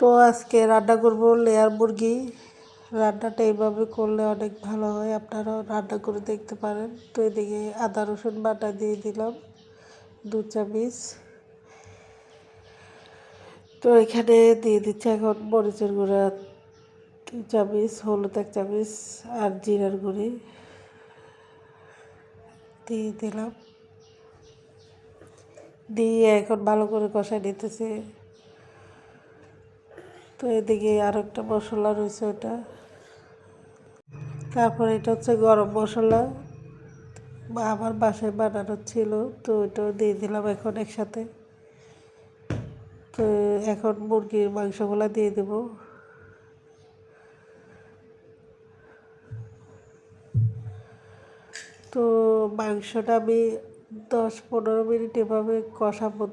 তো আজকে রান্না করবো লেয়ার মুরগি। রান্নাটা এইভাবে করলে অনেক ভালো হয়, আপনারাও রান্না করে দেখতে পারেন। তো এদিকে আদা রসুন বাটা দিয়ে দিলাম 2 চামচ। তো এখানে দিয়ে দিচ্ছি এখন মরিচের গুঁড়া 2 চামচ, হলুদ 1 চামচ আর জিরার গুঁড়ি দিয়ে দিলাম। দিয়ে এখন ভালো করে কষাই নিতেছি। তো এদিকে আর একটা মশলা রয়েছে, ওটা তারপর এটা হচ্ছে গরম মশলা, আমার বাসায় বানানো ছিল, তো ওইটাও দিয়ে দিলাম এখন একসাথে। তো এখন মুরগির মাংসগুলো দিয়ে দেব। তো মাংসটা আমি 10-15 মিনিট এভাবে কষাবো,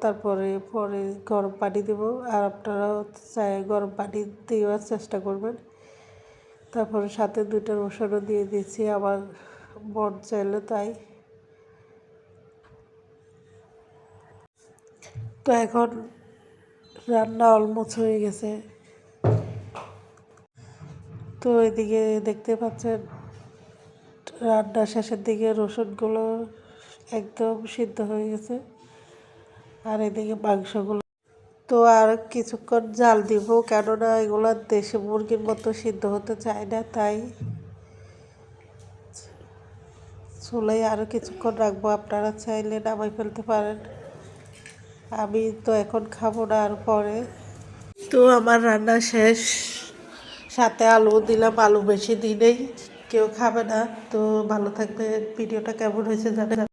পরে গরম পানি দেবো। আর আপনারাও চাই গরম পানি দেওয়ার চেষ্টা করবেন। তারপরে সাথে 2টা রসুনও দিয়ে দিচ্ছি, আমার মন চাইলো তাই। তো এখন রান্না অলমোস্ট হয়ে গেছে। তো এদিকে দেখতে পাচ্ছেন রান্না শেষের দিকে রসুনগুলো একদম সিদ্ধ হয়ে গেছে, আর এদিকে মাংসগুলো। তো আর কিছুক্ষণ জাল দিব, কেননা এগুলো দেশি মুরগির মতো সিদ্ধ হতে চায় না, তাই চুলায় আরও কিছুক্ষণ রাখবো। আপনারা চাইলে নামাই ফেলতে পারেন, আমি তো এখন খাবো না আর পরে। তো আমার রান্না শেষ, সাথে আলু দিলাম, আলু বেশি দিই নেই, কেউ খাবে না। তো ভালো থাকবে। ভিডিওটা কেমন হয়েছে জানেন।